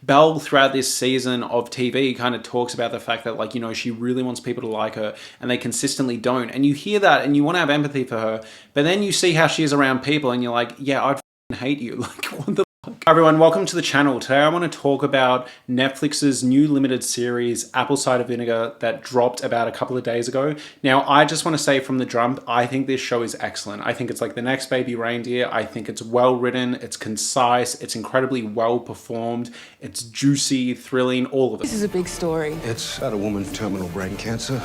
Belle throughout this season of TV kind of talks about the fact that, like, you know, she really wants people to like her and they consistently don't. And you hear that and you want to have empathy for her, but then you see how she is around people and you're like, yeah, I'd hate you. Like, what the fuck? Hi everyone, welcome to the channel. Today I want to talk about Netflix's new limited series, Apple Cider Vinegar, that dropped about a couple of days ago. Now, I just want to say from the jump, I think this show is excellent. I think it's like the next Baby Reindeer. I think it's well written, it's concise, it's incredibly well performed, it's juicy, thrilling, all of it. This is a big story. It's about a woman with terminal brain cancer.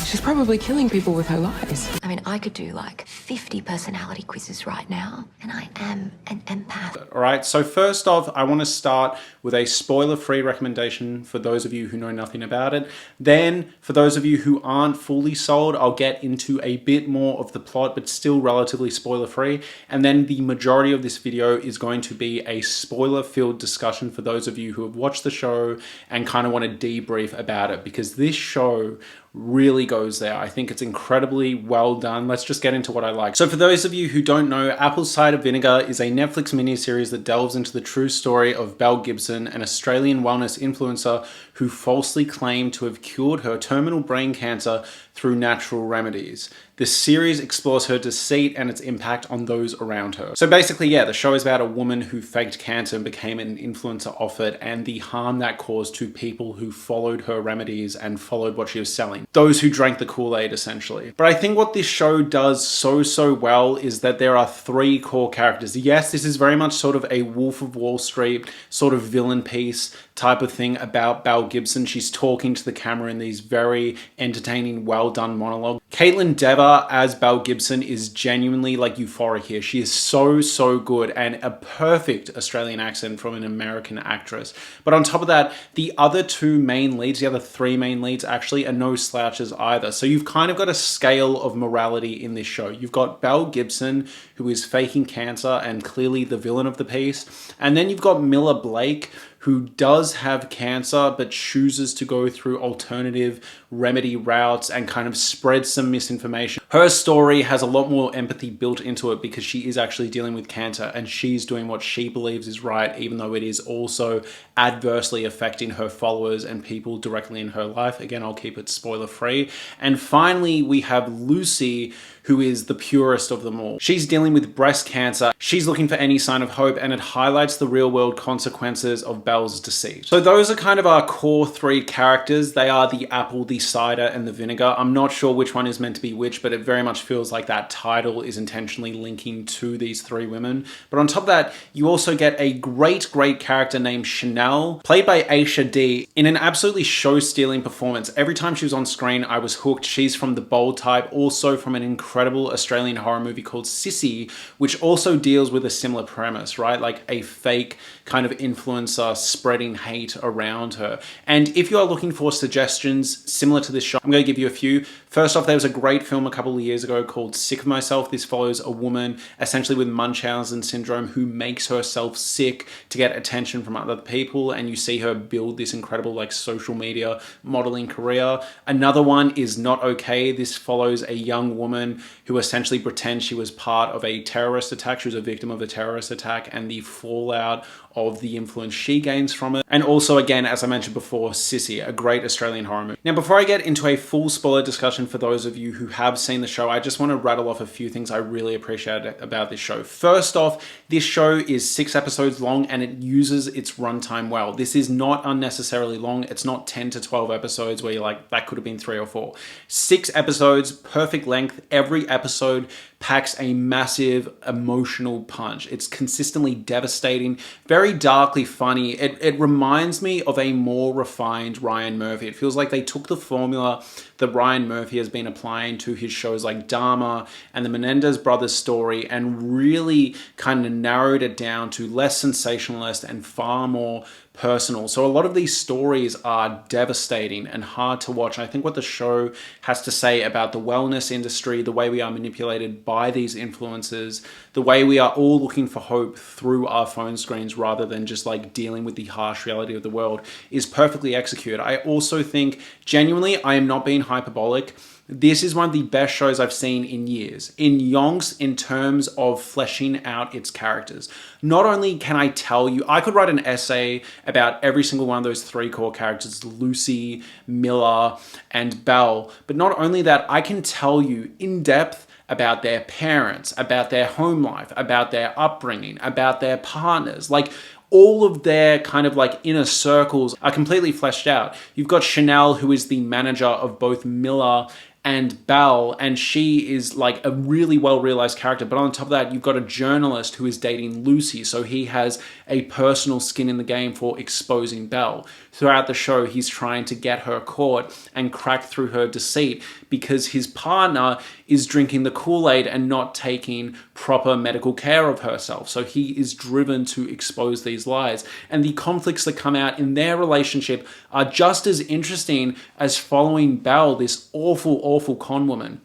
She's probably killing people with her lies. I mean, I could do like 50 personality quizzes right now, and I am an empath. All right, so first off, I want to start with a spoiler-free recommendation for those of you who know nothing about it. Then, for those of you who aren't fully sold, I'll get into a bit more of the plot, but still relatively spoiler-free. And then the majority of this video is going to be a spoiler-filled discussion for those of you who have watched the show and kind of want to debrief about it, because this show really goes there. I think it's incredibly well done. Let's just get into what I like. So for those of you who don't know, Apple Cider Vinegar is a Netflix miniseries that delves into the true story of Belle Gibson, an Australian wellness influencer who falsely claimed to have cured her terminal brain cancer through natural remedies. This series explores her deceit and its impact on those around her. So basically, yeah, the show is about a woman who faked cancer and became an influencer of it, and the harm that caused to people who followed her remedies and followed what she was selling. Those who drank the Kool-Aid, essentially. But I think what this show does so well is that there are three core characters. Yes, this is very much sort of a Wolf of Wall Street sort of villain piece type of thing about Belle Gibson. She's talking to the camera in these very entertaining, well done monologue. Caitlin Dever as Belle Gibson is genuinely like euphoric here. She is so good, and a perfect Australian accent from an American actress. But on top of that, the other two main leads, the other three main leads actually, are no slouches either. So you've kind of got a scale of morality in this show. You've got Belle Gibson, who is faking cancer and clearly the villain of the piece. And then you've got Miller Blake, who does have cancer but chooses to go through alternative remedy routes and kind of spread some misinformation. Her story has a lot more empathy built into it because she is actually dealing with cancer and she's doing what she believes is right, even though it is also adversely affecting her followers and people directly in her life. Again, I'll keep it spoiler free. And finally, we have Lucy, who is the purest of them all. She's dealing with breast cancer. She's looking for any sign of hope, and it highlights the real world consequences of Belle's deceit. So those are kind of our core three characters. They are the apple, the cider, and the vinegar. I'm not sure which one is meant to be which, but it very much feels like that title is intentionally linking to these three women. But on top of that, you also get a great character named Chanel, played by Aisha D, in an absolutely show-stealing performance. Every time she was on screen, I was hooked. She's from The Bold Type, also from an incredible Australian horror movie called Sissy, which also deals with a similar premise, right? Like a fake kind of influencer spreading hate around her. And if you are looking for suggestions similar to this show, I'm going to give you a few. First off, there was a great film a couple of years ago called Sick of Myself. This follows a woman essentially with Munchausen syndrome who makes herself sick to get attention from other people, and you see her build this incredible like social media modeling career. Another one is Not Okay. This follows a young woman who essentially pretends she was part of a terrorist attack. She was a victim of a terrorist attack and the fallout of the influence she gains from it. And also, again, as I mentioned before, Sissy, a great Australian horror movie. Now, before I get into a full spoiler discussion for those of you who have seen the show, I just want to rattle off a few things I really appreciate about this show. First off, this show is 6 episodes long and it uses its runtime well. This is not unnecessarily long. It's not 10 to 12 episodes where you're like, that could have been 3 or 4. 6 episodes, perfect length. Every episode packs a massive emotional punch. It's consistently devastating, very darkly funny. It reminds me of a more refined Ryan Murphy. It feels like they took the formula that Ryan Murphy has been applying to his shows like Dharma and the Menendez brothers story and really kind of narrowed it down to less sensationalist and far more personal. So a lot of these stories are devastating and hard to watch. I think what the show has to say about the wellness industry, the way we are manipulated by these influencers, the way we are all looking for hope through our phone screens rather than just like dealing with the harsh reality of the world, is perfectly executed. I also think, genuinely, I am not being hyperbolic, This is one of the best shows I've seen in years. In Yonks, in terms of fleshing out its characters. Not only can I tell you, I could write an essay about every single one of those three core characters, Lucy, Miller, and Belle. But not only that, I can tell you in depth about their parents, about their home life, about their upbringing, about their partners. Like, all of their kind of like inner circles are completely fleshed out. You've got Chanel, who is the manager of both Miller and Belle, and she is like a really well realized character. But on top of that, you've got a journalist who is dating Lucy, so he has a personal skin in the game for exposing Belle. Throughout the show, he's trying to get her caught and crack through her deceit because his partner is drinking the Kool-Aid and not taking proper medical care of herself. So he is driven to expose these lies. And the conflicts that come out in their relationship are just as interesting as following Belle, this awful, awful con woman.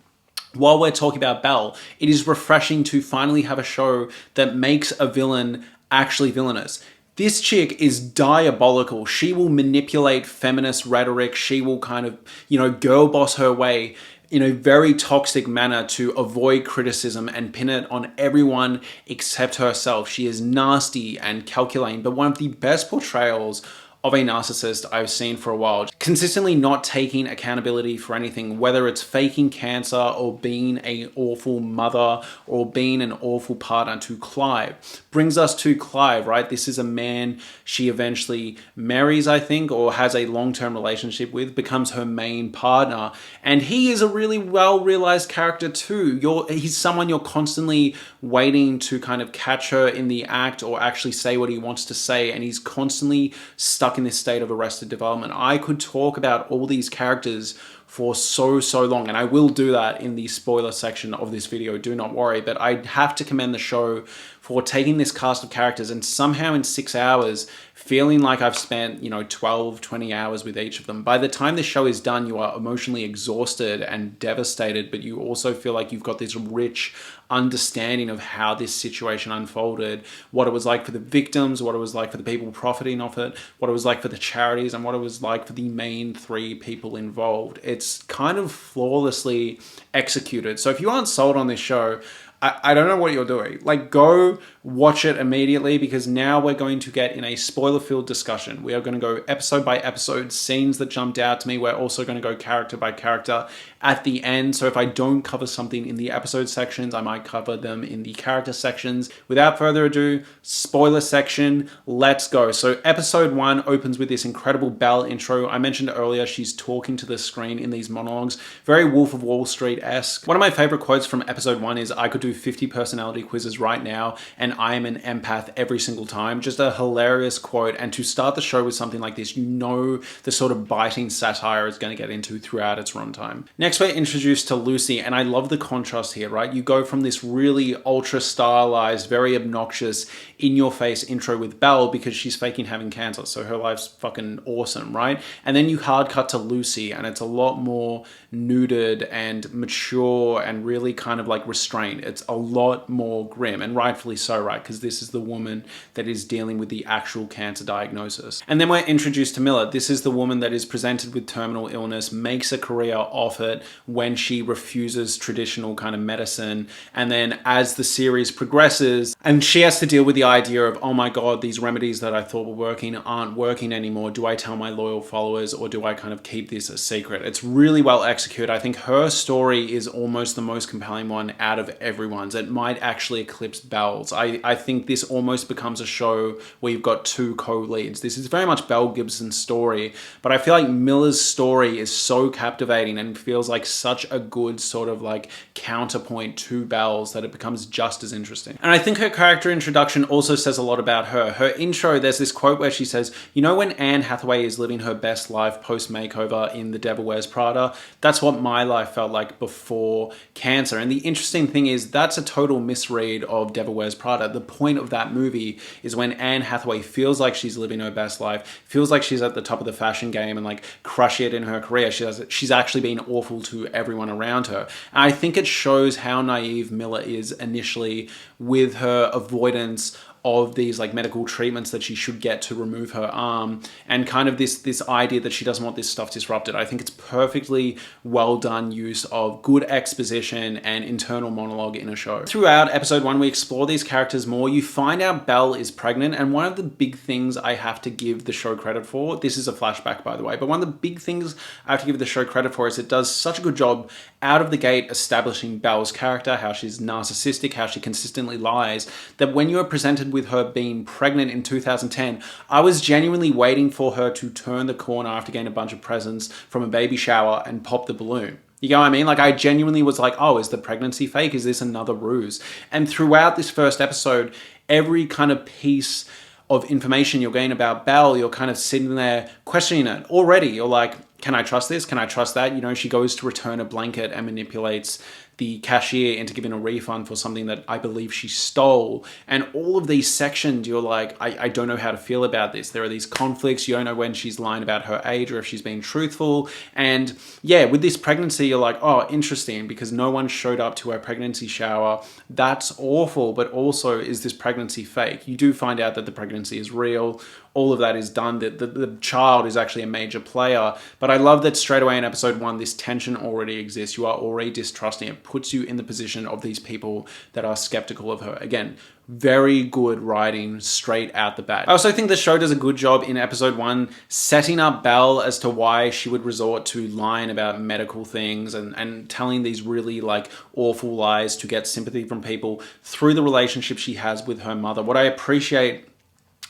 While we're talking about Belle, it is refreshing to finally have a show that makes a villain actually villainous. This chick is diabolical. She will manipulate feminist rhetoric. She will kind of, girl boss her way in a very toxic manner to avoid criticism and pin it on everyone except herself. She is nasty and calculating, but one of the best portrayals of a narcissist I've seen for a while. Consistently not taking accountability for anything, whether it's faking cancer or being an awful mother or being an awful partner to Clive. Brings us to Clive, right? This is a man she eventually marries, I think, or has a long-term relationship with, becomes her main partner. And he is a really well-realized character too. He's someone you're constantly waiting to kind of catch her in the act or actually say what he wants to say. And he's constantly stuck in this state of arrested development. I could talk about all these characters for so long, and I will do that in the spoiler section of this video, do not worry, but I have to commend the show for taking this cast of characters and somehow in 6 hours feeling like I've spent 12, 20 hours with each of them. By the time the show is done, you are emotionally exhausted and devastated, but you also feel like you've got this rich understanding of how this situation unfolded, what it was like for the victims, what it was like for the people profiting off it, what it was like for the charities, and what it was like for the main three people involved. It's kind of flawlessly executed. So if you aren't sold on this show, I don't know what you're doing. Like, go watch it immediately, because now we're going to get in a spoiler-filled discussion. We are going to go episode by episode, scenes that jumped out to me. We're also going to go character by character at the end. So if I don't cover something in the episode sections, I might cover them in the character sections. Without further ado, spoiler section, let's go. So episode 1 opens with this incredible Belle intro. I mentioned earlier, she's talking to the screen in these monologues. Very Wolf of Wall Street-esque. One of my favorite quotes from episode 1 is, "I could do 50 personality quizzes right now and I am an empath every single time." Just a hilarious quote. And to start the show with something like this, the sort of biting satire it's going to get into throughout its runtime. Next, we're introduced to Lucy, and I love the contrast here, right? You go from this really ultra stylized, very obnoxious, in-your-face intro with Belle because she's faking having cancer, so her life's fucking awesome, right? And then you hard cut to Lucy, and it's a lot more nuded and mature and really kind of like restrained. It's a lot more grim, and rightfully so, right? Because this is the woman that is dealing with the actual cancer diagnosis. And then we're introduced to Miller. This is the woman that is presented with terminal illness, makes a career off it when she refuses traditional kind of medicine. And then as the series progresses, and she has to deal with the idea of, oh my God, these remedies that I thought were working aren't working anymore. Do I tell my loyal followers, or do I kind of keep this a secret? It's really well executed. I think her story is almost the most compelling one out of everyone's. It might actually eclipse Belle's. I think this almost becomes a show where you've got two co-leads. This is very much Belle Gibson's story, but I feel like Miller's story is so captivating and feels like such a good sort of like counterpoint to Belle's that it becomes just as interesting. And I think her character introduction also says a lot about her. Her intro, there's this quote where she says, when Anne Hathaway is living her best life post-makeover in The Devil Wears Prada, that's what my life felt like before cancer. And the interesting thing is that's a total misread of Devil Wears Prada. The point of that movie is when Anne Hathaway feels like she's living her best life, feels like she's at the top of the fashion game and like crushing it in her career, she's actually been awful to everyone around her. And I think it shows how naive Miller is initially with her avoidance of these like medical treatments that she should get to remove her arm, and kind of this idea that she doesn't want this stuff disrupted. I think it's perfectly well done use of good exposition and internal monologue in a show. Throughout episode 1, we explore these characters more. You find out Belle is pregnant, and one of the big things I have to give the show credit for, this is a flashback by the way, but one of the big things I have to give the show credit for is it does such a good job out of the gate establishing Belle's character, how she's narcissistic, how she consistently lies, that when you are presented with her being pregnant in 2010, I was genuinely waiting for her to turn the corner after getting a bunch of presents from a baby shower and pop the balloon. You know what I mean? Like, I genuinely was like, oh, is the pregnancy fake? Is this another ruse? And throughout this first episode, every kind of piece of information you're getting about Belle, you're kind of sitting there questioning it already. You're like, can I trust this? Can I trust that? You know, she goes to return a blanket and manipulates the cashier into giving a refund for something that I believe she stole. And all of these sections, you're like, I don't know how to feel about this. There are these conflicts. You don't know when she's lying about her age or if she's being truthful. And yeah, with this pregnancy, you're like, oh, interesting, because no one showed up to her pregnancy shower. That's awful. But also, is this pregnancy fake? You do find out that the pregnancy is real. All of that is done. The child is actually a major player. But I love that straight away in episode 1, this tension already exists. You are already distrusting. It puts you in the position of these people that are skeptical of her. Again, very good writing straight out the bat. I also think the show does a good job in episode 1 setting up Belle as to why she would resort to lying about medical things and telling these really like awful lies to get sympathy from people through the relationship she has with her mother. What I appreciate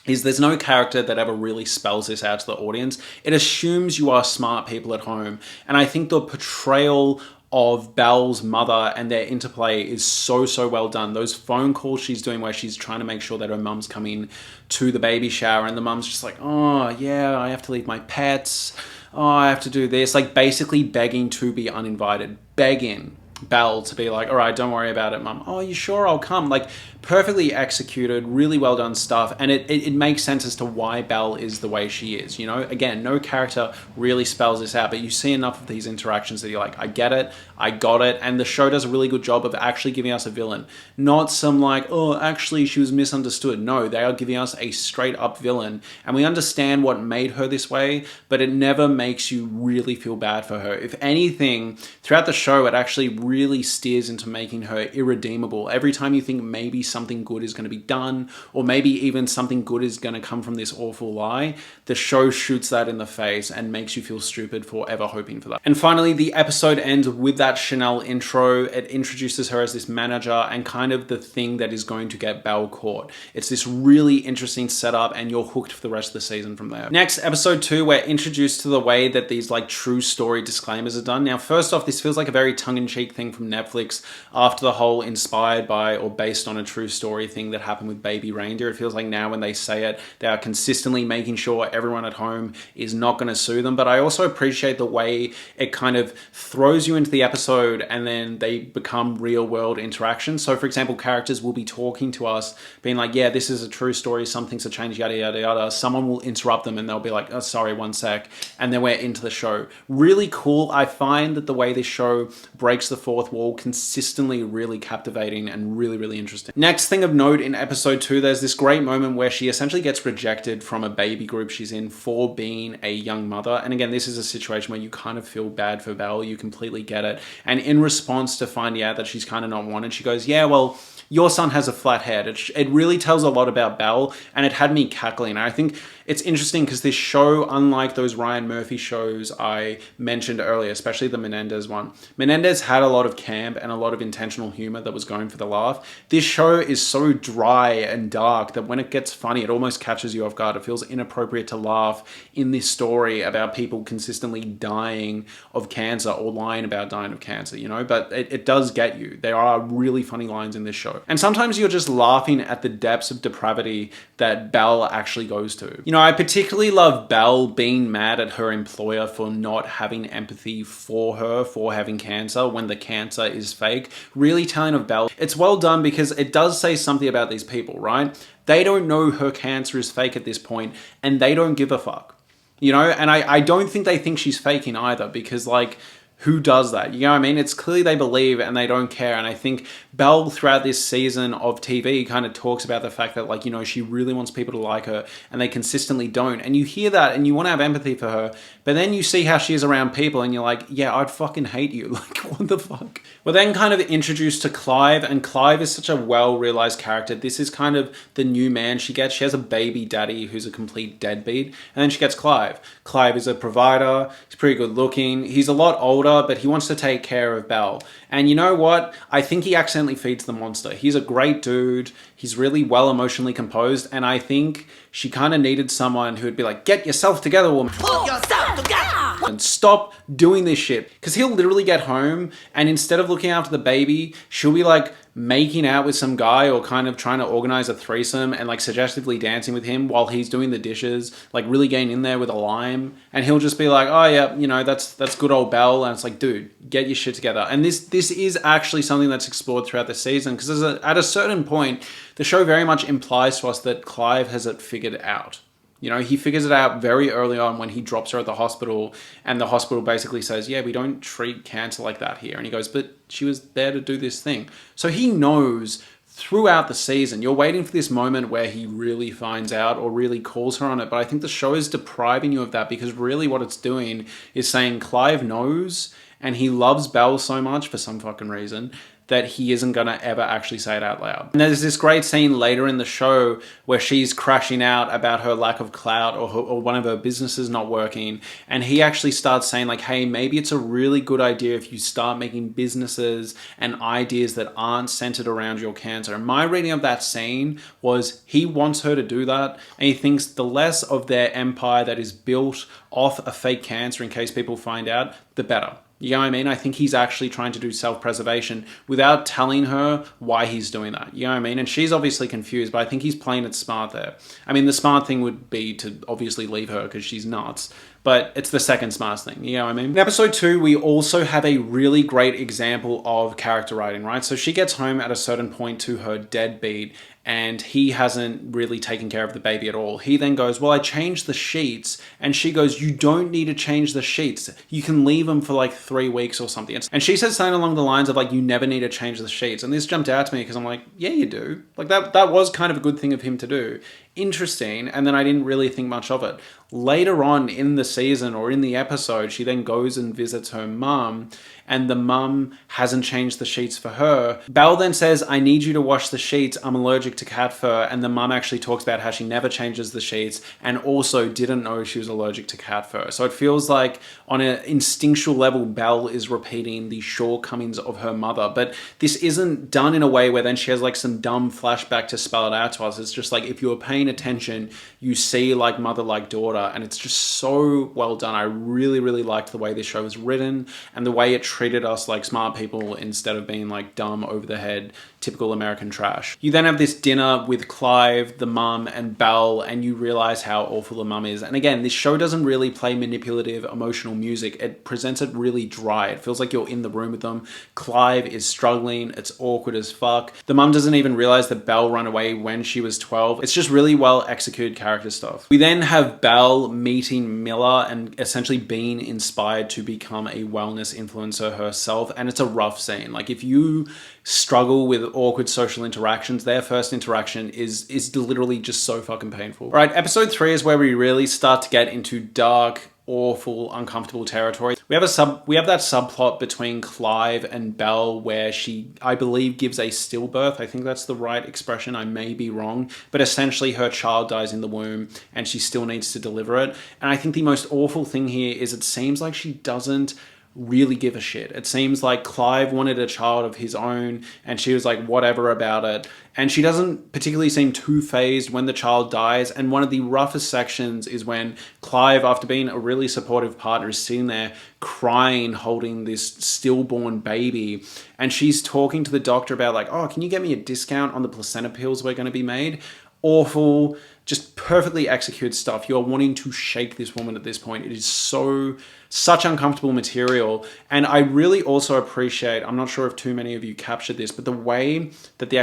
is there's no character that ever really spells this out to the audience. It assumes you are smart people at home. And I think the portrayal of Belle's mother and their interplay is so well done. Those phone calls she's doing where she's trying to make sure that her mum's coming to the baby shower, and the mum's just like, oh yeah, I have to leave my pets. Oh, I have to do this. Like basically begging to be uninvited. Begging Belle to be like, all right, don't worry about it, mum. Oh, you sure? I'll come. Like perfectly executed, really well done stuff. And it makes sense as to why Belle is the way she is. You know, again, no character really spells this out, but you see enough of these interactions that you're like, I get it, I got it. And the show does a really good job of actually giving us a villain. Not some like, oh, actually she was misunderstood. No, they are giving us a straight up villain. And we understand what made her this way, but it never makes you really feel bad for her. If anything, throughout the show, it actually really steers into making her irredeemable. Every time you think maybe something good is going to be done, or maybe even something good is going to come from this awful lie, the show shoots that in the face and makes you feel stupid for ever hoping for that. And finally, the episode ends with that Chanel intro. It introduces her as this manager and kind of the thing that is going to get Belle caught. It's this really interesting setup and you're hooked for the rest of the season from there. Next, episode 2, we're introduced to the way that these like true story disclaimers are done. Now, first off, this feels like a very tongue-in-cheek thing from Netflix after the whole inspired by or based on a true story thing that happened with Baby Reindeer. It feels like now when they say it, they are consistently making sure everyone at home is not going to sue them. But I also appreciate the way it kind of throws you into the episode and then they become real world interactions. So for example, characters will be talking to us being like, yeah, this is a true story. Some things have changed, yada, yada, yada. Someone will interrupt them and they'll be like, oh, sorry, one sec. And then we're into the show. Really cool. I find that the way this show breaks the fourth wall consistently really captivating and really interesting. Next thing of note in episode 2, there's this great moment where she essentially gets rejected from a baby group she's in for being a young mother. And again, this is a situation where you kind of feel bad for Belle. You completely get it. And in response to finding out that she's kind of not wanted, she goes, yeah, well, your son has a flat head. It really tells a lot about Belle, and it had me cackling. I think it's interesting because this show, unlike those Ryan Murphy shows I mentioned earlier, especially the Menendez one, Menendez had a lot of camp and a lot of intentional humor that was going for the laugh. This show is so dry and dark that when it gets funny, it almost catches you off guard. It feels inappropriate to laugh in this story about people consistently dying of cancer or lying about dying of cancer, you know, but it does get you. There are really funny lines in this show. And sometimes you're just laughing at the depths of depravity that Belle actually goes to. You know, I particularly love Belle being mad at her employer for not having empathy for her for having cancer when the cancer is fake. Really telling of Belle. It's well done because it does say something about these people, right? They don't know her cancer is fake at this point and they don't give a fuck. You know, and I don't think they think she's faking either because like, who does that? You know what I mean? It's clearly they believe and they don't care. And I think Belle throughout this season of TV kind of talks about the fact that, like, you know, she really wants people to like her and they consistently don't. And you hear that and you want to have empathy for her, but then you see how she is around people and you're like, yeah, I'd fucking hate you. Like, what the fuck? We're then kind of introduced to Clive, and Clive is such a well-realized character. This is kind of the new man she gets. She has a baby daddy who's a complete deadbeat, and then she gets Clive. Clive is a provider. He's pretty good looking. He's a lot older, but he wants to take care of Belle. And you know what? I think he accidentally feeds the monster. He's a great dude. He's really well emotionally composed, and I think she kind of needed someone who would be like, get yourself together, woman. Pull yourself together! And stop doing this shit. Because he'll literally get home, and instead of looking after the baby, she'll be like making out with some guy or kind of trying to organize a threesome and like suggestively dancing with him while he's doing the dishes, like really getting in there with a lime. And he'll just be like, oh yeah, you know, that's good old Belle. And it's like, dude, get your shit together. And this is actually something that's explored throughout the season, because at a certain point, the show very much implies to us that Clive has it figured out. You know, he figures it out very early on when he drops her at the hospital, and the hospital basically says, yeah, we don't treat cancer like that here. And he goes, but she was there to do this thing. So he knows throughout the season. You're waiting for this moment where he really finds out or really calls her on it. But I think the show is depriving you of that, because really what it's doing is saying Clive knows and he loves Belle so much for some fucking reason that he isn't going to ever actually say it out loud. And there's this great scene later in the show where she's crashing out about her lack of clout or one of her businesses not working. And he actually starts saying like, hey, maybe it's a really good idea if you start making businesses and ideas that aren't centered around your cancer. And my reading of that scene was he wants her to do that. And he thinks the less of their empire that is built off a fake cancer in case people find out, the better. You know what I mean? I think he's actually trying to do self-preservation without telling her why he's doing that. You know what I mean? And she's obviously confused, but I think he's playing it smart there. I mean, the smart thing would be to obviously leave her because she's nuts, but it's the second smartest thing. You know what I mean? In episode 2, we also have a really great example of character writing, right? So she gets home at a certain point to her deadbeat, and he hasn't really taken care of the baby at all. He then goes, well, I changed the sheets. And she goes, you don't need to change the sheets. You can leave them for like 3 weeks or something. And she said something along the lines of like, you never need to change the sheets. And this jumped out to me because I'm like, yeah, you do. Like that was kind of a good thing of him to do. Interesting. And then I didn't really think much of it. Later on in the season or in the episode, she then goes and visits her mum, and the mum hasn't changed the sheets for her. Belle then says, I need you to wash the sheets. I'm allergic to cat fur. And the mum actually talks about how she never changes the sheets and also didn't know she was allergic to cat fur. So it feels like on an instinctual level, Belle is repeating the shortcomings of her mother. But this isn't done in a way where then she has like some dumb flashback to spell it out to us. It's just like, if you were paying attention, you see like mother, like daughter. And it's just so well done. I really, really liked the way this show was written and the way it treated us like smart people instead of being like dumb, over the head, typical American trash. You then have this dinner with Clive, the mum, and Belle, and you realize how awful the mum is. And again, this show doesn't really play manipulative, emotional music. It presents it really dry. It feels like you're in the room with them. Clive is struggling. It's awkward as fuck. The mum doesn't even realize that Belle ran away when she was 12. It's just really well executed character stuff. We then have Belle meeting Miller and essentially being inspired to become a wellness influencer herself. And it's a rough scene. Like, if you struggle with awkward social interactions, their first interaction is literally just so fucking painful. All right, episode 3 is where we really start to get into dark, awful, uncomfortable territory. We have that subplot between Clive and Belle where she, I believe, gives a stillbirth. I think that's the right expression. I may be wrong, but essentially her child dies in the womb and she still needs to deliver it. And I think the most awful thing here is it seems like she doesn't really give a shit. It seems like Clive wanted a child of his own and she was like whatever about it, and she doesn't particularly seem too phased when the child dies. And one of the roughest sections is when Clive, after being a really supportive partner, is sitting there crying holding this stillborn baby, and she's talking to the doctor about like, oh, can you get me a discount on the placenta pills we're going to be made? Awful, just perfectly executed stuff. You're wanting to shake this woman at this point. It is such uncomfortable material. And I really also appreciate, I'm not sure if too many of you captured this, but the way that the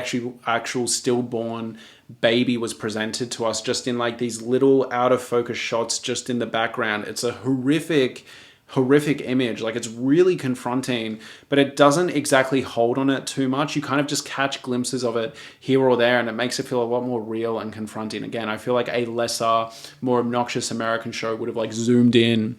actual stillborn baby was presented to us, just in like these little out of focus shots just in the background. It's a horrific horrific image. Like, it's really confronting, but it doesn't exactly hold on it too much. You kind of just catch glimpses of it here or there, and it makes it feel a lot more real and confronting. Again, I feel like a lesser, more obnoxious American show would have like zoomed in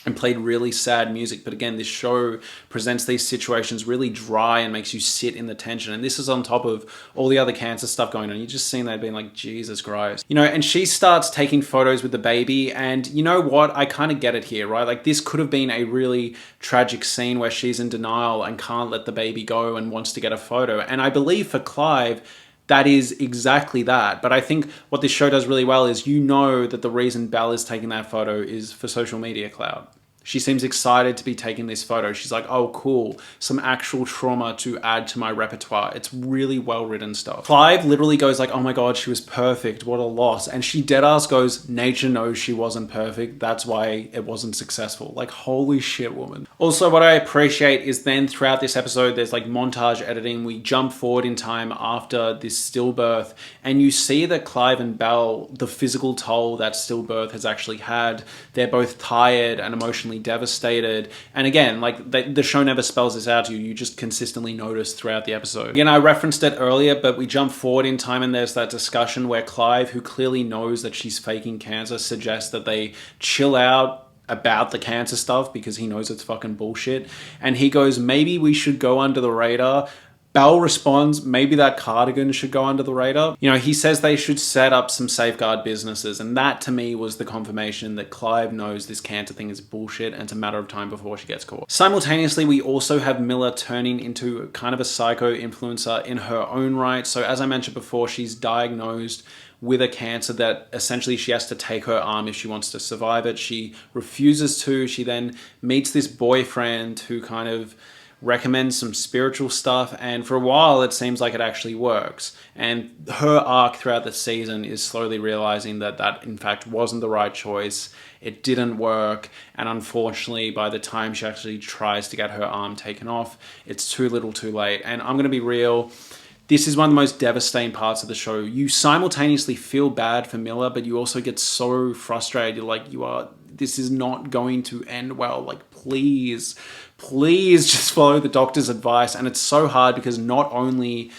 and played really sad music. But again, this show presents these situations really dry and makes you sit in the tension. And this is on top of all the other cancer stuff going on. You just seen that being like, Jesus Christ. You know, and she starts taking photos with the baby. And you know what? I kind of get it here, right? Like, this could have been a really tragic scene where she's in denial and can't let the baby go and wants to get a photo. And I believe for Clive, that is exactly that. But I think what this show does really well is, you know, that the reason Belle is taking that photo is for social media clout. She seems excited to be taking this photo. She's like, oh, cool. Some actual trauma to add to my repertoire. It's really well-written stuff. Clive literally goes like, oh my God, she was perfect. What a loss. And she deadass goes, nature knows she wasn't perfect. That's why it wasn't successful. Like, holy shit, woman. Also, what I appreciate is then throughout this episode, there's like montage editing. We jump forward in time after this stillbirth, and you see that Clive and Belle, the physical toll that stillbirth has actually had, they're both tired and emotionally devastated. And again, like, the show never spells this out to you. You just consistently notice throughout the episode. Again, I referenced it earlier, but we jump forward in time and there's that discussion where Clive, who clearly knows that she's faking cancer, suggests that they chill out about the cancer stuff because he knows it's fucking bullshit. And he goes, maybe we should go under the radar. Belle responds, maybe that cardigan should go under the radar. You know, he says they should set up some safeguard businesses, and that to me was the confirmation that Clive knows this cancer thing is bullshit and it's a matter of time before she gets caught. Simultaneously, we also have Miller turning into kind of a psycho influencer in her own right. So as I mentioned before, she's diagnosed with a cancer that essentially she has to take her arm if she wants to survive it. She refuses to. She then meets this boyfriend who kind of recommends some spiritual stuff, and for a while it seems like it actually works. And her arc throughout the season is slowly realizing that that in fact wasn't the right choice. It didn't work, and unfortunately by the time she actually tries to get her arm taken off, it's too little too late. And I'm gonna be real, this is one of the most devastating parts of the show. You simultaneously feel bad for Miller, but you also get so frustrated. You're like, this is not going to end well. Like, please just follow the doctor's advice. And it's so hard because not only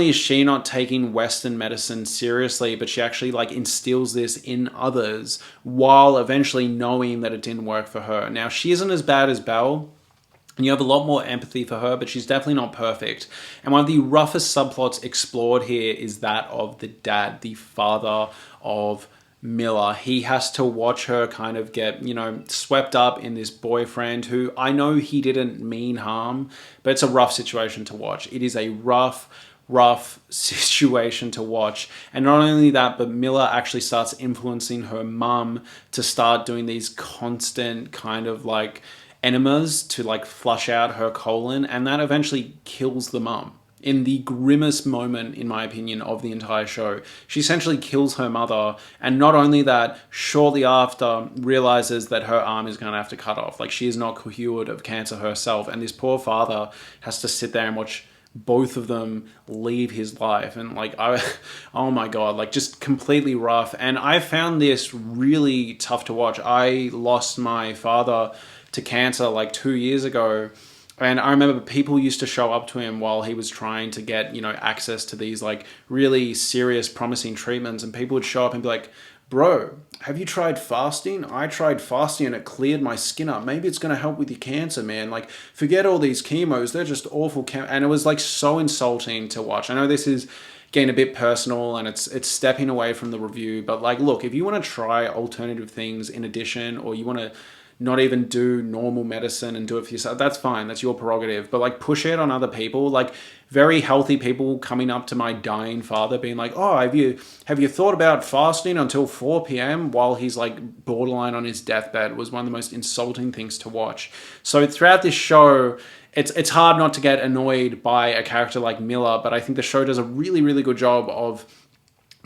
is she not taking Western medicine seriously, but she actually like instills this in others while eventually knowing that it didn't work for her. Now, she isn't as bad as Belle, and you have a lot more empathy for her, but she's definitely not perfect. And one of the roughest subplots explored here is that of the dad, the father of Miller. He has to watch her kind of get, you know, swept up in this boyfriend who, I know he didn't mean harm, but it's a rough situation to watch. It is a rough situation to watch. And not only that, but Miller actually starts influencing her mum to start doing these constant kind of like enemas to like flush out her colon, and that eventually kills the mum. In the grimmest moment, in my opinion, of the entire show. She essentially kills her mother, and not only that, shortly after realizes that her arm is going to have to cut off. Like, she is not cured of cancer herself, and this poor father has to sit there and watch both of them leave his life. And like, oh my God, like, just completely rough. And I found this really tough to watch. I lost my father to cancer like 2 years ago. And I remember people used to show up to him while he was trying to get, you know, access to these like really serious, promising treatments. And people would show up and be like, bro, have you tried fasting? I tried fasting and it cleared my skin up. Maybe it's going to help with your cancer, man. Like, forget all these chemos. They're just awful. And it was like so insulting to watch. I know this is getting a bit personal and it's stepping away from the review. But like, look, if you want to try alternative things in addition, or you want to not even do normal medicine and do it for yourself, that's fine, that's your prerogative. But like, push it on other people. Like, very healthy people coming up to my dying father being like, oh, have you thought about fasting until 4 p.m. while he's like borderline on his deathbed, was one of the most insulting things to watch. So throughout this show, it's hard not to get annoyed by a character like Miller, but I think the show does a really, really good job of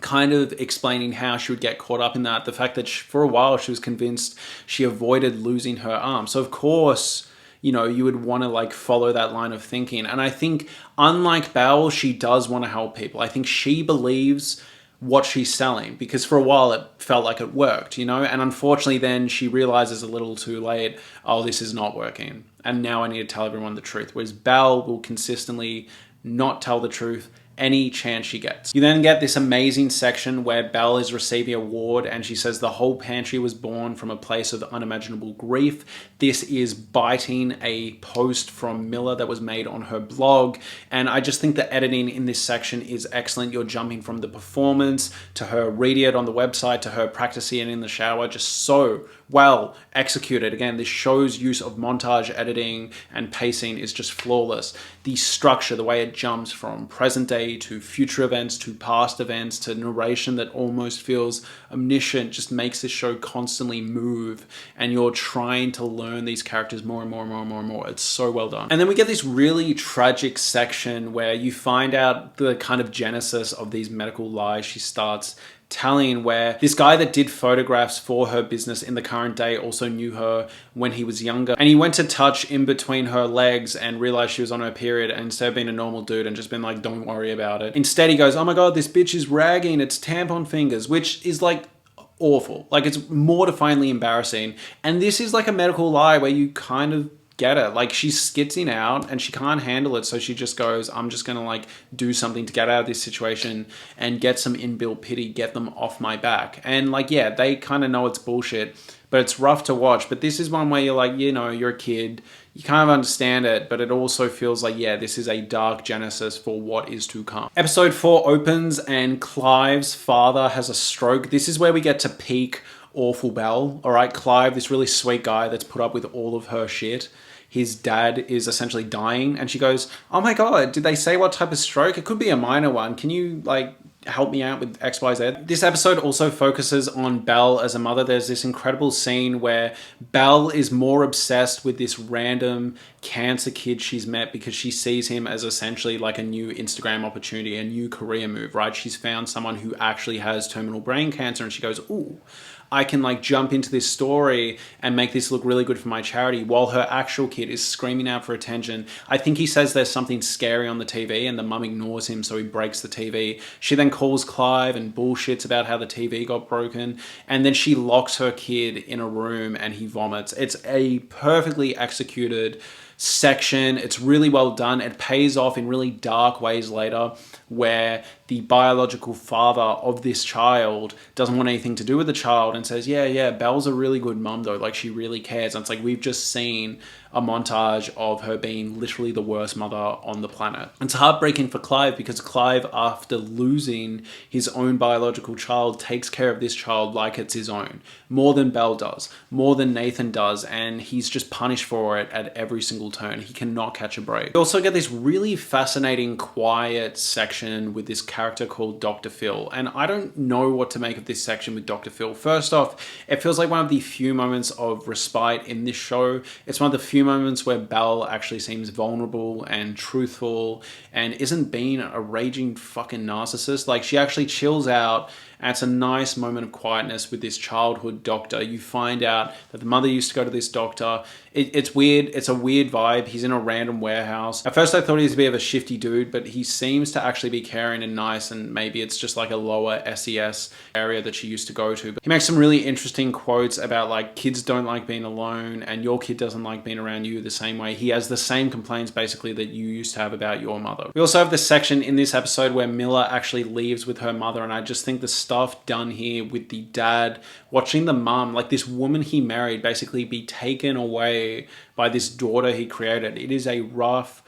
kind of explaining how she would get caught up in that. The fact that for a while she was convinced she avoided losing her arm. So of course, you know, you would want to like follow that line of thinking. And I think unlike Belle, she does want to help people. I think she believes what she's selling, because for a while it felt like it worked, you know? And unfortunately then she realizes a little too late, oh, this is not working. And now I need to tell everyone the truth. Whereas Belle will consistently not tell the truth any chance she gets. You then get this amazing section where Belle is receiving a award and she says the whole pantry was born from a place of unimaginable grief. This is biting a post from Miller that was made on her blog, and I just think the editing in this section is excellent. You're jumping from the performance to her reading it on the website to her practicing it in the shower, just so well executed. Again, this show's use of montage editing and pacing is just flawless. The structure, the way it jumps from present day to future events to past events to narration that almost feels omniscient, just makes this show constantly move, and you're trying to learn these characters more and more and more and more and more. It's so well done. And then we get this really tragic section where you find out the kind of genesis of these medical lies she starts telling, where this guy that did photographs for her business in the current day also knew her when he was younger, and he went to touch in between her legs and realized she was on her period, and instead of being a normal dude and just been like, don't worry about it, instead he goes, oh my god, this bitch is ragging, it's tampon fingers, which is like awful. Like, it's mortifyingly embarrassing. And this is like a medical lie where you kind of get it. Like, she's skitzing out and she can't handle it, so she just goes, I'm just gonna like do something to get out of this situation and get some inbuilt pity, get them off my back. And like, yeah, they kind of know it's bullshit, but it's rough to watch. But this is one where you're like, you know, you're a kid, you kind of understand it, but it also feels like, yeah, this is a dark genesis for what is to come. Episode 4 opens and Clive's father has a stroke. This is where we get to peak awful Belle. All right, Clive, this really sweet guy that's put up with all of her shit, his dad is essentially dying, and she goes, oh my god, did they say what type of stroke? It could be a minor one. Can you like help me out with XYZ? This episode also focuses on Belle as a mother. There's this incredible scene where Belle is more obsessed with this random cancer kid she's met because she sees him as essentially like a new Instagram opportunity, a new career move, right? She's found someone who actually has terminal brain cancer, and she goes, ooh, I can like jump into this story and make this look really good for my charity, while her actual kid is screaming out for attention. I think he says there's something scary on the TV and the mum ignores him, so he breaks the TV. She then calls Clive and bullshits about how the TV got broken, and then she locks her kid in a room and he vomits. It's a perfectly executed section. It's really well done. It pays off in really dark ways later, where the biological father of this child doesn't want anything to do with the child and says, yeah, Belle's a really good mum though, like she really cares. And it's like, we've just seen a montage of her being literally the worst mother on the planet. It's heartbreaking for Clive, because Clive, after losing his own biological child, takes care of this child like it's his own, more than Belle does, more than Nathan does, and he's just punished for it at every single turn. He cannot catch a break. We also get this really fascinating quiet section with this character called Dr. Phil, and I don't know what to make of this section with Dr. Phil. First off, it feels like one of the few moments of respite in this show. It's one of the few moments where Belle actually seems vulnerable and truthful and isn't being a raging fucking narcissist. Like, she actually chills out, and it's a nice moment of quietness with this childhood doctor. You find out that the mother used to go to this doctor. It's weird. It's a weird vibe. He's in a random warehouse. At first I thought he was a bit of a shifty dude, but he seems to actually be caring and nice, and maybe it's just like a lower SES area that she used to go to. But he makes some really interesting quotes about like, kids don't like being alone and your kid doesn't like being around you the same way. He has the same complaints basically that you used to have about your mother. We also have this section in this episode where Miller actually leaves with her mother, and I just think the stuff done here with the dad watching the mum, like this woman he married, basically be taken away by this daughter he created. It is a rough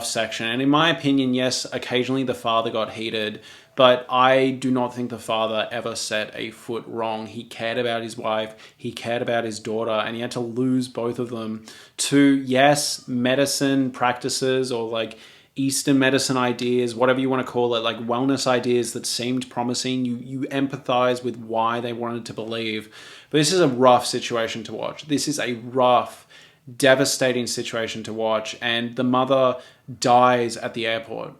section, and in my opinion, yes, occasionally the father got heated, but I do not think the father ever set a foot wrong. He cared about his wife, he cared about his daughter, and he had to lose both of them to, yes, medicine practices or like Eastern medicine ideas, whatever you want to call it, like wellness ideas that seemed promising. You empathize with why they wanted to believe. But this is a rough situation to watch. This is a rough, devastating situation to watch. And the mother dies at the airport.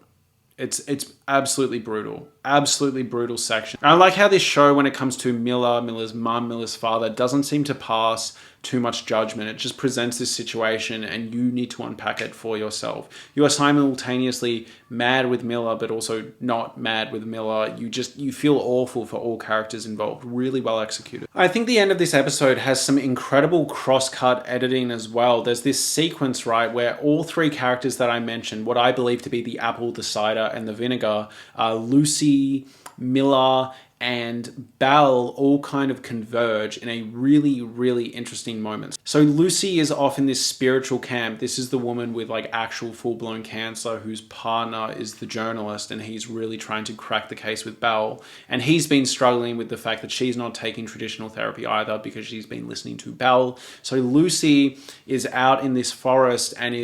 It's absolutely brutal. Absolutely brutal section. I like how this show, when it comes to Miller's mum, Miller's father, doesn't seem to pass too much judgment. It just presents this situation and you need to unpack it for yourself. You are simultaneously mad with Miller, but also not mad with Miller. You feel awful for all characters involved. Really well executed. I think the end of this episode has some incredible cross-cut editing as well. There's this sequence, right, where all three characters that I mentioned, what I believe to be the apple, the cider, and the vinegar, Lucy, Miller, and Belle all kind of converge in a really, really interesting moment. So Lucy is off in this spiritual camp. This is the woman with like actual full-blown cancer whose partner is the journalist, and he's really trying to crack the case with Belle. And he's been struggling with the fact that she's not taking traditional therapy either because she's been listening to Belle. So Lucy is out in this forest and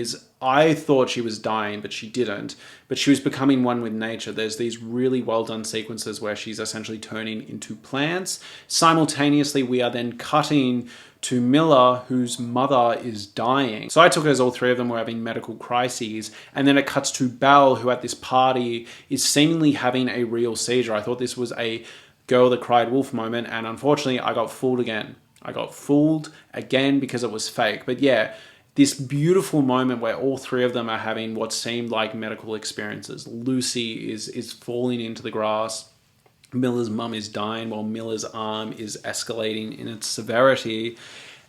I thought she was dying, but she didn't. But she was becoming one with nature. There's these really well done sequences where she's essentially turning into plants. Simultaneously, we are then cutting to Miller, whose mother is dying. So I took it as all three of them were having medical crises. And then it cuts to Belle, who at this party is seemingly having a real seizure. I thought this was a girl that cried wolf moment. And unfortunately, I got fooled again. I got fooled again because it was fake. But yeah, this beautiful moment where all three of them are having what seemed like medical experiences. Lucy is falling into the grass. Miller's mum is dying while Miller's arm is escalating in its severity.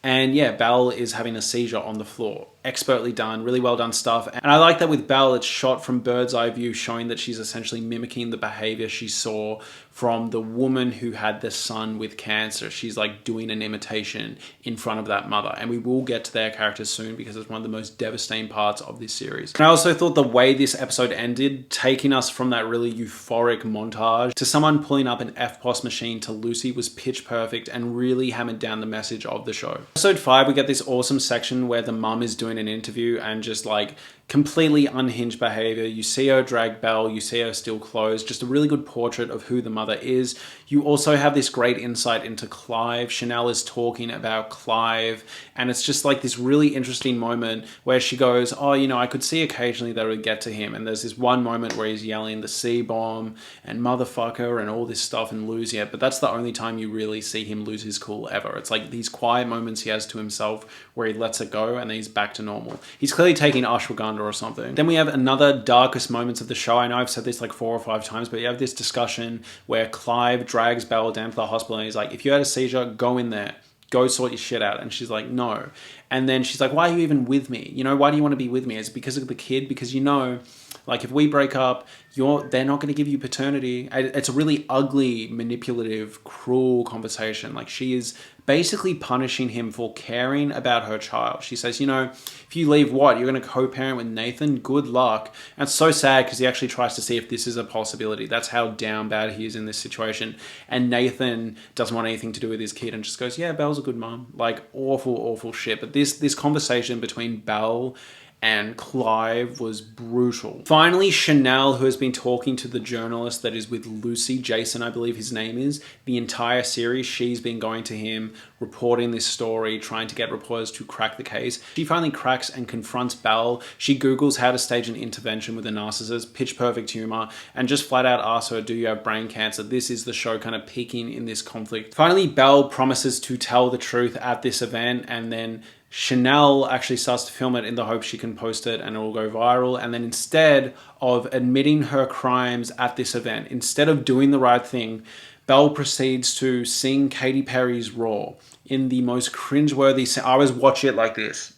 And yeah, Belle is having a seizure on the floor. Expertly done, really well done stuff. And I like that with Belle, it's shot from bird's eye view, showing that she's essentially mimicking the behavior she saw from the woman who had the son with cancer. She's like doing an imitation in front of that mother. And we will get to their characters soon because it's one of the most devastating parts of this series. And I also thought the way this episode ended, taking us from that really euphoric montage to someone pulling up an FPOS machine to Lucy, was pitch perfect and really hammered down the message of the show. Episode 5, we get this awesome section where the mum is doing an interview and just like completely unhinged behavior. You see her drag Belle, you see her steal clothes, just a really good portrait of who the mother is. You also have this great insight into Clive. Chanel is talking about Clive, and it's just like this really interesting moment where she goes, oh, you know, I could see occasionally that it would get to him. And there's this one moment where he's yelling the C-bomb and motherfucker and all this stuff and lose it, but that's the only time you really see him lose his cool ever. It's like these quiet moments he has to himself where he lets it go and then he's back to normal. He's clearly taking ashwagandha or something. Then we have another darkest moments of the show. I know I've said this like 4 or 5 times, but you have this discussion where Clive drags Belle down to the hospital and he's like, if you had a seizure, go in there. Go sort your shit out. And she's like, no. And then she's like, why are you even with me? You know, why do you want to be with me? Is it because of the kid? Because you know, like if we break up, they're not going to give you paternity. It's a really ugly, manipulative, cruel conversation. Like she is basically punishing him for caring about her child. She says, you know, if you leave what? You're going to co-parent with Nathan? Good luck. And it's so sad because he actually tries to see if this is a possibility. That's how down bad he is in this situation. And Nathan doesn't want anything to do with his kid and just goes, yeah, Belle's a good mom. Like awful, awful shit. But this conversation between Belle and Clive was brutal. Finally, Chanel, who has been talking to the journalist that is with Lucy, Jason, I believe his name is, the entire series, she's been going to him, reporting this story, trying to get reporters to crack the case. She finally cracks and confronts Belle. She Googles how to stage an intervention with a narcissist, pitch perfect humor, and just flat out asks her, do you have brain cancer? This is the show kind of peaking in this conflict. Finally, Belle promises to tell the truth at this event, and then Chanel actually starts to film it in the hope she can post it and it will go viral. And then instead of admitting her crimes at this event, instead of doing the right thing, Belle proceeds to sing Katy Perry's Raw in the most cringeworthy... I was watching it like this.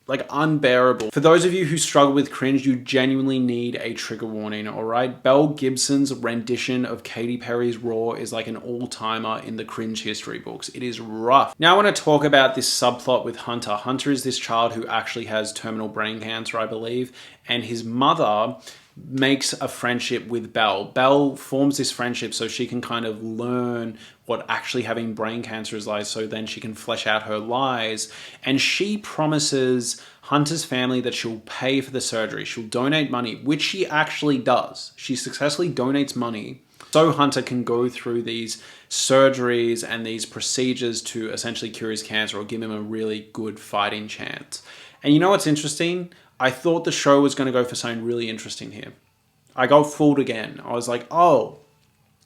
Like unbearable. For those of you who struggle with cringe, you genuinely need a trigger warning, alright? Belle Gibson's rendition of Katy Perry's Raw is like an all-timer in the cringe history books. It is rough. Now I want to talk about this subplot with Hunter. Hunter is this child who actually has terminal brain cancer, I believe, and his mother makes a friendship with Belle. Belle forms this friendship so she can kind of learn what actually having brain cancer is like, so then she can flesh out her lies. And she promises Hunter's family that she'll pay for the surgery. She'll donate money, which she actually does. She successfully donates money so Hunter can go through these surgeries and these procedures to essentially cure his cancer or give him a really good fighting chance. And you know what's interesting? I thought the show was going to go for something really interesting here. I got fooled again. I was like, oh,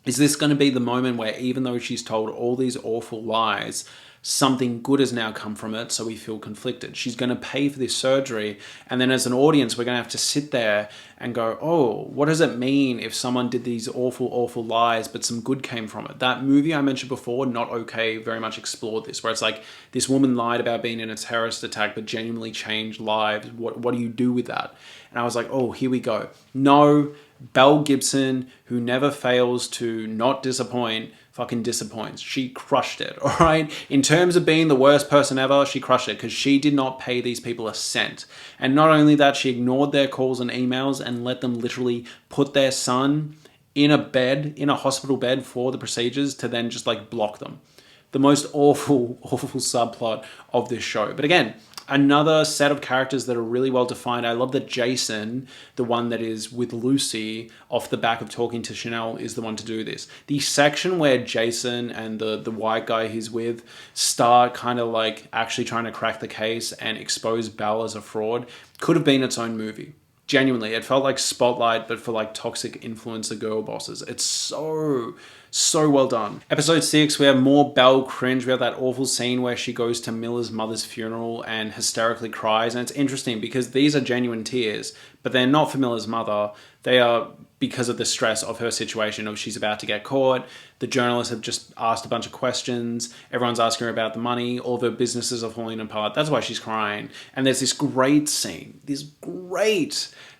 is this going to be the moment where even though she's told all these awful lies, something good has now come from it, so we feel conflicted. She's going to pay for this surgery, and then as an audience, we're going to have to sit there and go, oh, what does it mean if someone did these awful, awful lies, but some good came from it? That movie I mentioned before, Not Okay, very much explored this, where it's like, this woman lied about being in a terrorist attack, but genuinely changed lives. What do you do with that? And I was like, oh, here we go. No, Belle Gibson, who never fails to not disappoint, fucking disappoints. She crushed it, all right? In terms of being the worst person ever, she crushed it because she did not pay these people a cent. And not only that, she ignored their calls and emails and let them literally put their son in a bed, in a hospital bed for the procedures to then just like block them. The most awful, awful subplot of this show. But again, another set of characters that are really well defined. I love that Jason, the one that is with Lucy off the back of talking to Chanel, is the one to do this. The section where Jason and the white guy he's with start kind of like actually trying to crack the case and expose Belle as a fraud could have been its own movie. Genuinely, it felt like Spotlight, but for like toxic influencer girl bosses. It's so well done. Episode 6, we have more Belle cringe. We have that awful scene where she goes to Miller's mother's funeral and hysterically cries. And it's interesting because these are genuine tears, but they're not for Miller's mother. They are because of the stress of her situation of she's about to get caught. The journalists have just asked a bunch of questions. Everyone's asking her about the money. All of her businesses are falling apart. That's why she's crying. And there's this great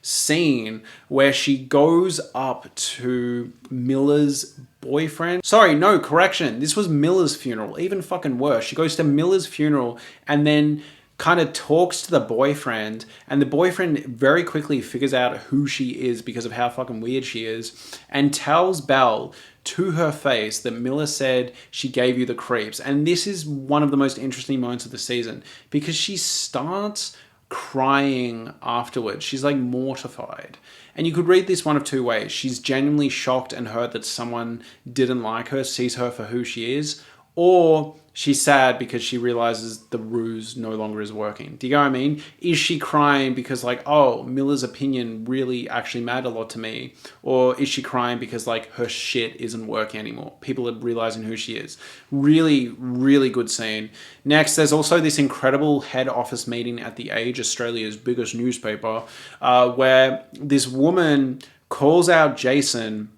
scene where she goes up to Miller's boyfriend. Sorry, no, correction. This was Miller's funeral. Even fucking worse. She goes to Miller's funeral and then kind of talks to the boyfriend, and the boyfriend very quickly figures out who she is because of how fucking weird she is, and tells Belle to her face that Miller said she gave you the creeps. And this is one of the most interesting moments of the season because she starts crying afterwards. She's like mortified. And you could read this one of two ways. She's genuinely shocked and hurt that someone didn't like her, sees her for who she is, or she's sad because she realizes the ruse no longer is working. Do you know what I mean? Is she crying because like, oh, Miller's opinion really actually mattered a lot to me? Or is she crying because like her shit isn't working anymore? People are realizing who she is. Really, really good scene. Next, there's also this incredible head office meeting at The Age, Australia's biggest newspaper, where this woman calls out Jason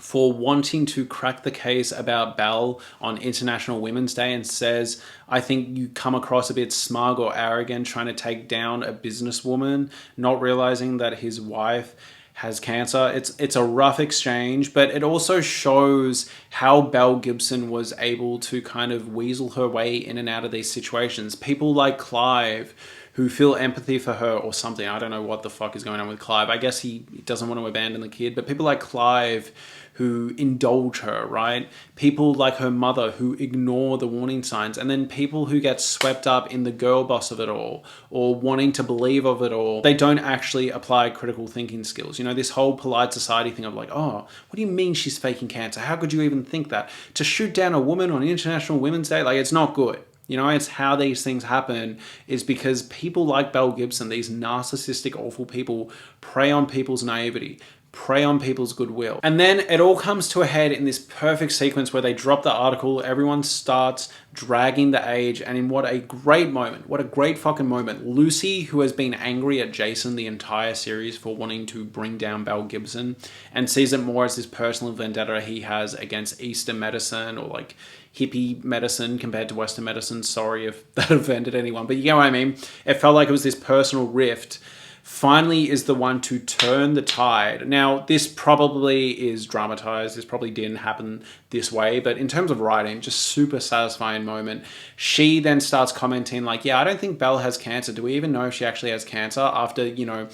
for wanting to crack the case about Belle on International Women's Day and says, I think you come across a bit smug or arrogant trying to take down a businesswoman, not realizing that his wife has cancer. It's a rough exchange, but it also shows how Belle Gibson was able to kind of weasel her way in and out of these situations. People like Clive, who feel empathy for her or something. I don't know what the fuck is going on with Clive. I guess he doesn't want to abandon the kid, but people like Clive who indulge her, right? People like her mother who ignore the warning signs, and then people who get swept up in the girl boss of it all or wanting to believe of it all. They don't actually apply critical thinking skills. You know, this whole polite society thing of like, oh, what do you mean she's faking cancer? How could you even think that? To shoot down a woman on International Women's Day, like, it's not good. You know, it's how these things happen is because people like Belle Gibson, these narcissistic, awful people, prey on people's naivety, prey on people's goodwill. And then it all comes to a head in this perfect sequence where they drop the article, everyone starts dragging The Age, and in what a great moment, what a great fucking moment, Lucy, who has been angry at Jason the entire series for wanting to bring down Belle Gibson and sees it more as this personal vendetta he has against Eastern medicine or like hippie medicine compared to Western medicine. Sorry if that offended anyone, but you know what I mean? It felt like it was this personal rift. Finally is the one to turn the tide. Now, this probably is dramatized. This probably didn't happen this way, but in terms of writing, just super satisfying moment. She then starts commenting like, yeah, I don't think Belle has cancer. Do we even know if she actually has cancer? After, you know,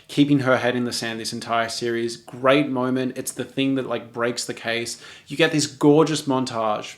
keeping her head in the sand this entire series. Great moment. It's the thing that like breaks the case. You get this gorgeous montage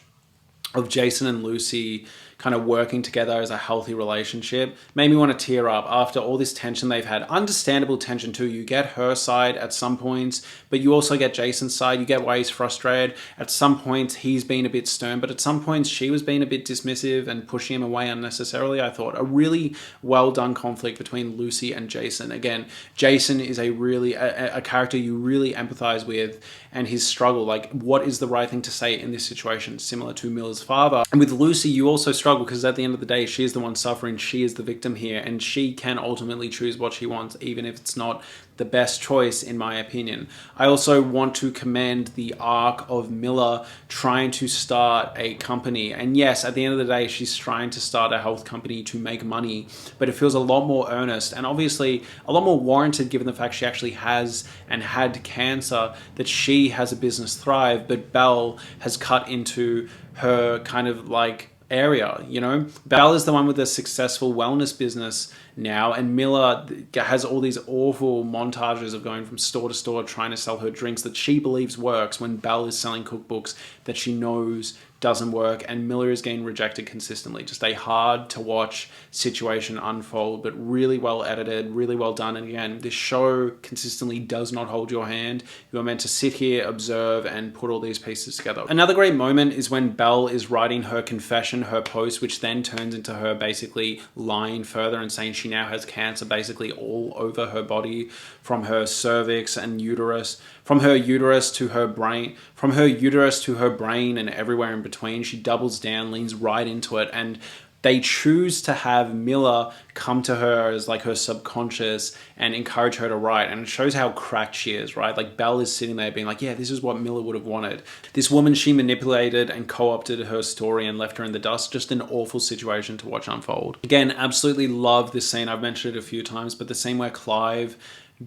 of Jason and Lucy kind of working together as a healthy relationship. Made me want to tear up after all this tension they've had. Understandable tension too. You get her side at some points, but you also get Jason's side. You get why he's frustrated. At some points, he's been a bit stern, but at some points, she was being a bit dismissive and pushing him away unnecessarily. I thought a really well done conflict between Lucy and Jason. Again, Jason is a character you really empathize with, and his struggle, like what is the right thing to say in this situation, similar to Miller's father. And with Lucy, you also struggle because at the end of the day, she is the one suffering, she is the victim here, and she can ultimately choose what she wants, even if it's not the best choice in my opinion. I also want to commend the arc of Miller trying to start a company. And yes, at the end of the day, she's trying to start a health company to make money, but it feels a lot more earnest and obviously a lot more warranted given the fact she actually has and had cancer, that she has a business thrive, but Belle has cut into her kind of like area, you know? Belle is the one with a successful wellness business now, and Miller has all these awful montages of going from store to store trying to sell her drinks that she believes works when Belle is selling cookbooks that she knows doesn't work, and Miller is getting rejected consistently. Just a hard to watch situation unfold, but really well edited, really well done. And again, this show consistently does not hold your hand. You are meant to sit here, observe, and put all these pieces together. Another great moment is when Belle is writing her confession, her post, which then turns into her basically lying further and saying she now has cancer basically all over her body, from her cervix and uterus, from her uterus to her brain, from her uterus to her brain and everywhere in between. She doubles down, leans right into it, and they choose to have Miller come to her as like her subconscious and encourage her to write. And it shows how cracked she is, right? Like Belle is sitting there being like, yeah, this is what Miller would have wanted. This woman, she manipulated and co-opted her story and left her in the dust. Just an awful situation to watch unfold. Again, absolutely love this scene. I've mentioned it a few times, but the scene where Clive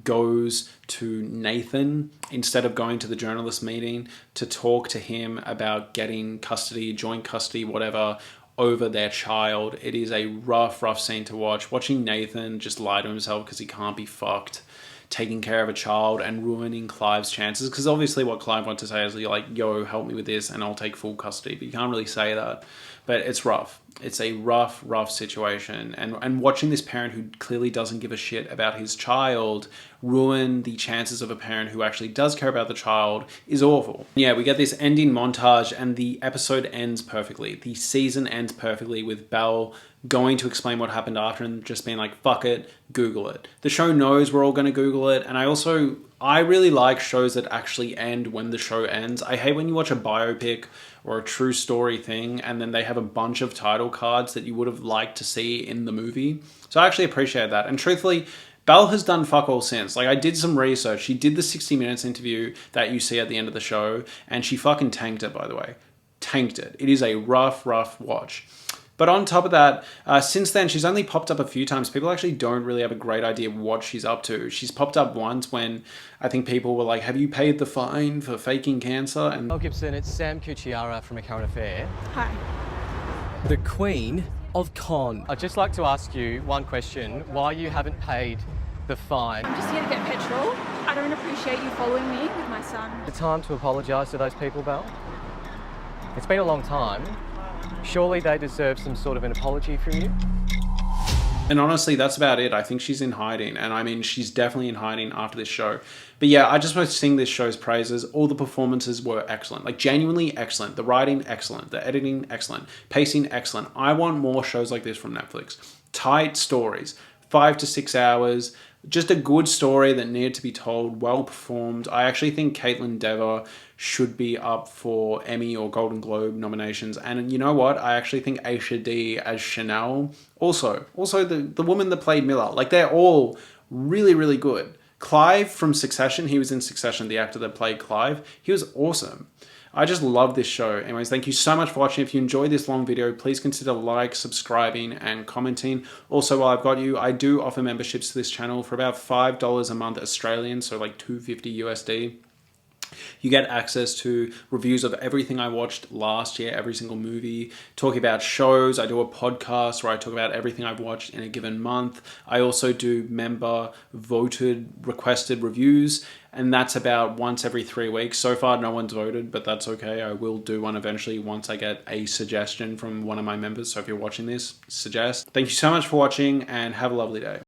goes to Nathan instead of going to the journalist meeting to talk to him about getting custody, joint custody, whatever, over their child. It is a rough scene to watch. Watching Nathan just lie to himself because he can't be fucked, taking care of a child and ruining Clive's chances. Because obviously what Clive wants to say is like, yo, help me with this and I'll take full custody. But you can't really say that. But it's rough. It's a rough situation. And watching this parent who clearly doesn't give a shit about his child ruin the chances of a parent who actually does care about the child is awful. Yeah, we get this ending montage and the episode ends perfectly. The season ends perfectly with Belle going to explain what happened after and just being like, fuck it, Google it. The show knows we're all going to Google it. And I really like shows that actually end when the show ends. I hate when you watch a biopic or a true story thing and then they have a bunch of title cards that you would have liked to see in the movie. So I actually appreciate that. And truthfully, Belle has done fuck all since. Like, I did some research. She did the 60 Minutes interview that you see at the end of the show, and she fucking tanked it, by the way. Tanked it. It is a rough watch. But on top of that, since then, she's only popped up a few times. People actually don't really have a great idea of what she's up to. She's popped up once when I think people were like, have you paid the fine for faking cancer? And Well, Gibson, it's Sam Cucchiara from A Current Affair. Hi. The Queen of Con. I'd just like to ask you one question. Why you haven't paid the fine? I'm just here to get petrol. I don't appreciate you following me with my son. The time to apologise to those people, Belle? It's been a long time. Surely they deserve some sort of an apology from you? And honestly, that's about it. I think she's in hiding. And I mean, she's definitely in hiding after this show. But yeah, I just want to sing this show's praises. All the performances were excellent. Like, genuinely excellent. The writing, excellent. The editing, excellent. Pacing, excellent. I want more shows like this from Netflix. Tight stories. 5 to 6 hours. Just a good story that needed to be told. Well performed. I actually think Caitlin Dever should be up for Emmy or Golden Globe nominations. And you know what? I actually think Aisha D as Chanel also the woman that played Miller. Like, they're all really good. Clive from Succession, he was in Succession, the actor that played Clive. He was awesome. I just love this show. Anyways, thank you so much for watching. If you enjoyed this long video, please consider like, subscribing, and commenting. Also, while I've got you, I do offer memberships to this channel for about $5 a month Australian, so like $2.50 USD. You get access to reviews of everything I watched last year, every single movie, talking about shows. I do a podcast where I talk about everything I've watched in a given month. I also do member voted, requested reviews, and that's about once every 3 weeks. So far, no one's voted, but that's okay. I will do one eventually once I get a suggestion from one of my members. So if you're watching this, suggest. Thank you so much for watching and have a lovely day.